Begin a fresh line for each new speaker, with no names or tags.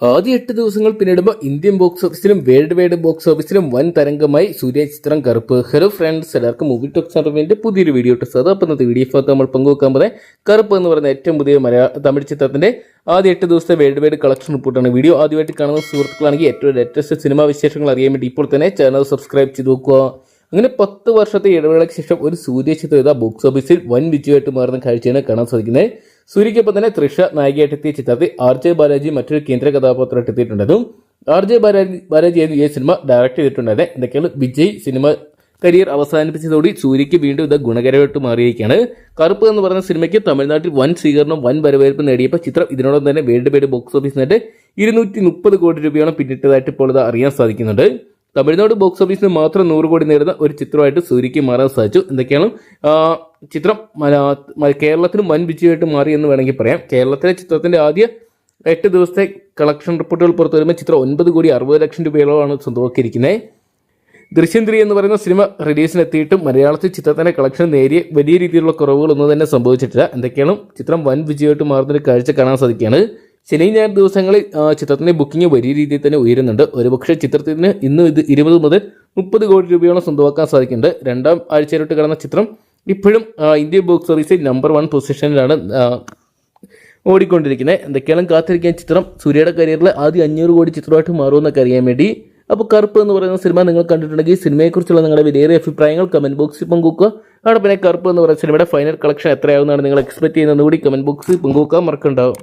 ആദ്യ 8 ദിവസങ്ങൾ പിന്നിടുമ്പോൾ ഇന്ത്യൻ ബോക്സ് ഓഫീസിലും വേൾഡ് വൈഡ് ബോക്സ് ഓഫീസിലും വൻ തരംഗമായി സൂര്യ ചിത്രം കറുപ്പ്. ഹലോ ഫ്രണ്ട്സ്, എല്ലാവർക്കും മൂവി ടോക്സ് അറിവിന്റെ പുതിയൊരു വീഡിയോ ഇട്ടത്. അപ്പോൾ ഇന്നത്തെ വീഡിയോ നമ്മൾ പങ്കുവെക്കാൻ പോകുന്നത് കറുപ്പ് എന്ന് പറയുന്ന ഏറ്റവും പുതിയ തമിഴ് ചിത്രത്തിന്റെ ആദ്യ 8 ദിവസത്തെ വേൾഡ് വൈഡ് കളക്ഷൻ റിപ്പോർട്ടാണ്. വീഡിയോ ആദ്യമായിട്ട് കാണുന്ന സുഹൃത്തുക്കളാണെങ്കിൽ ഏറ്റവും ലേറ്റസ്റ്റ് സിനിമാ വിശേഷങ്ങൾ അറിയാൻ വേണ്ടി ഇപ്പോൾ തന്നെ ചാനൽ സബ്സ്ക്രൈബ് ചെയ്ത് നോക്കുക. അങ്ങനെ 10 വർഷത്തെ ഇടവേളയ്ക്ക് ശേഷം ഒരു സൂര്യ ചിത്രം ബോക്സ് ഓഫീസിൽ വൻ വിജയമായിട്ട് മാറുന്ന കാഴ്ചയാണ് കാണാൻ സാധിക്കുന്നത്. സൂര്യയ്ക്കൊപ്പം തന്നെ തൃഷ നായികയായിട്ട് എത്തിയ ചിത്രത്തിൽ RJ ബാലാജി മറ്റൊരു കേന്ദ്ര കഥാപാത്രമായിട്ട് എത്തിയിട്ടുണ്ടായിരുന്നു. RJ ബാലാജി ഈ സിനിമ ഡയറക്ട് ചെയ്തിട്ടുണ്ടായത്. എന്തൊക്കെയാണ് വിജയ് സിനിമ കരിയർ അവസാനിപ്പിച്ചതോടെ സൂര്യയ്ക്ക് വീണ്ടും ഇത് ഗുണകരമായിട്ട് മാറിയിരിക്കുകയാണ്. കറുപ്പ് എന്ന് പറയുന്ന സിനിമയ്ക്ക് തമിഴ്നാട്ടിൽ വൻ സ്വീകരണം വൻ വരവേൽപ്പ് നേടിയപ്പോൾ ചിത്രം ഇതിനോടൊപ്പം തന്നെ വേൾഡ് വൈഡ് ബോക്സ് ഓഫീസിനായിട്ട് 230 കോടി രൂപയോളം പിന്നിട്ടതായിട്ട് ഇപ്പോൾ ഇത് അറിയാൻ സാധിക്കുന്നുണ്ട്. തമിഴ്നാട് ബോക്സ് ഓഫീസിന് മാത്രം 100 കോടി നേടുന്ന ഒരു ചിത്രമായിട്ട് സൂര്യയ്ക്ക് മാറാൻ സാധിച്ചു. എന്തൊക്കെയാണ് ചിത്രം കേരളത്തിലും വൻ വിജയമായിട്ട് മാറി എന്ന് വേണമെങ്കിൽ പറയാം. കേരളത്തിലെ ചിത്രത്തിന്റെ ആദ്യ 8 ദിവസത്തെ കളക്ഷൻ റിപ്പോർട്ടുകൾ പുറത്തു വരുമ്പോൾ ചിത്രം 9,60,00,000 രൂപയോളമാണ് സ്വന്തമാക്കിയിരിക്കുന്നത്. ദൃശ്യം 3 എന്ന് പറയുന്ന സിനിമ റിലീസിനെത്തിയിട്ടും മലയാളത്തിൽ ചിത്രത്തിന്റെ കളക്ഷൻ നേരിയ വലിയ രീതിയിലുള്ള കുറവുകളൊന്നും തന്നെ സംഭവിച്ചിട്ടില്ല. എന്തൊക്കെയാണ് ചിത്രം വൻ വിജയമായിട്ട് മാറുന്നൊരു കാഴ്ച കാണാൻ സാധിക്കുകയാണ്. ശനി ഞായർ ദിവസങ്ങളിൽ ചിത്രത്തിന്റെ ബുക്കിംഗ് വലിയ രീതിയിൽ തന്നെ ഉയരുന്നുണ്ട്. ഒരുപക്ഷെ ചിത്രത്തിന് ഇന്ന് 20 മുതൽ 30 കോടി രൂപയോളം സ്വന്തമാക്കാൻ സാധിക്കുന്നുണ്ട്. രണ്ടാം ആഴ്ചയിലോട്ട് കടന്ന ചിത്രം ഇപ്പോഴും ഇന്ത്യൻ ബോക്സ് ഓഫീസിൽ നമ്പർ 1 പൊസിഷനിലാണ് ഓടിക്കൊണ്ടിരിക്കുന്നത്. എന്തൊക്കെയാണ് കാത്തിരിക്കാൻ ചിത്രം സൂര്യയുടെ കരിയറിലെ ആദ്യ 500 കോടി ചിത്രമായിട്ട് മാറുമെന്നൊക്കെ അറിയാൻ വേണ്ടി. അപ്പോൾ കറുപ്പ് എന്ന് പറയുന്ന സിനിമ നിങ്ങൾ കണ്ടിട്ടുണ്ടെങ്കിൽ സിനിമയെക്കുറിച്ചുള്ള നിങ്ങളുടെ വിലയേറിയ അഭിപ്രായങ്ങൾ കമന്റ് ബോക്സിൽ പങ്കുവെക്കുക. അവിടെ പിന്നെ കറുപ്പ് എന്ന് പറയുന്ന സിനിമയുടെ ഫൈനൽ കളക്ഷൻ എത്രയാവുന്നതാണ് നിങ്ങൾ എക്സ്പെക്ട് ചെയ്യുന്നത് കൂടി കമന്റ് ബോക്സിൽ പങ്കുവെക്കാൻ മറക്കണ്ടാവും.